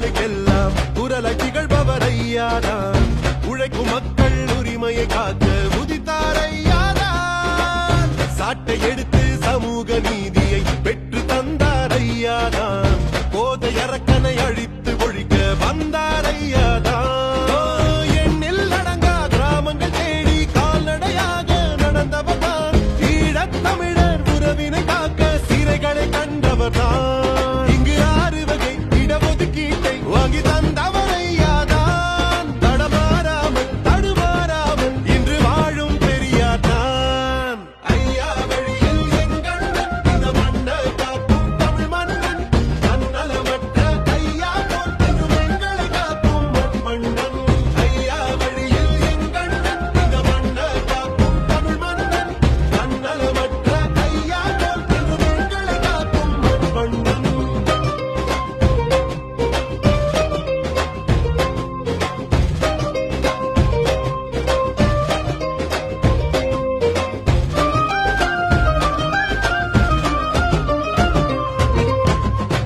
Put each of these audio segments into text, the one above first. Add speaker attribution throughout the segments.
Speaker 1: மக்களுக்கெல்லாம் குரலை திகழ்பவர் ஐயாதான். உழைக்கும் மக்கள் உரிமையை காக்க உதித்தார் ஐயாதான். சாட்டை எடுத்து சமூக நீதியை பெற்று தந்தார் ஐயாதான். போதை அரக்கனை அழித்து ஒழிக்க வந்தார் ஐயாதான். எண்ணில் அடங்கா கிராமங்கள் தேடி கால்நடையாக நடந்தவர் தான். ஈழத் தமிழர் உறவினை காக்க சிறைகளை கண்டவர் தான். இங்கு 6 வகை இடஒதுக்கீட்டை வாங்கி தந்தவர் ஐயாதான். தடமாறாமல் தடுமாறாமல் இன்று வாழும் பெரியார் தான். ஐயா வழியில் எங்கள் இந்த மண்ணை காக்கும் தமிழ் மன்னன். தன்னலமற்ற ஐயா போல் திருமங்களை காக்கும் மண்மன்னன். ஐயா வழியில் எங்கள் இந்த மண்ணை காக்கும் தமிழ் மன்னன். தன்னலமற்ற ஐயா போல் திருமங்களை காக்கும் மண்மன்னன்.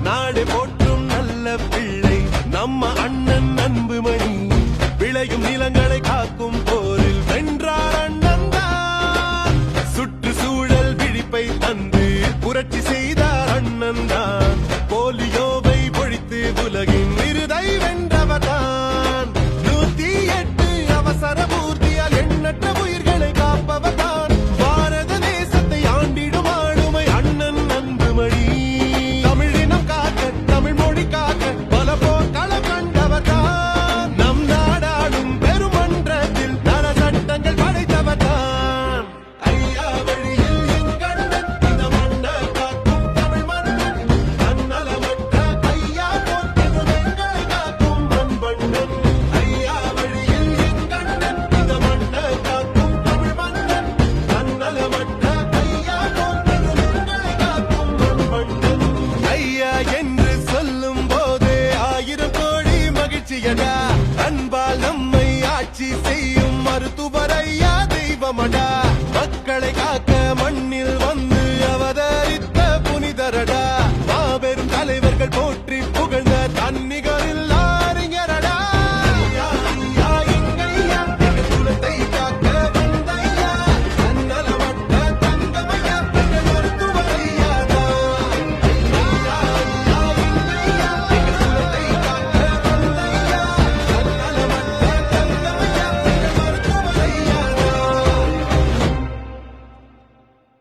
Speaker 1: நாடு போற்றும் நல்ல பிள்ளை நம்ம அண்ணன் அன்புமணி. விளையும் நிலங்களை காக்கும் போரில் வென்றார் அண்ணன் தான். சுற்றுச்சூழல் விழிப்பை தந்து புரட்சி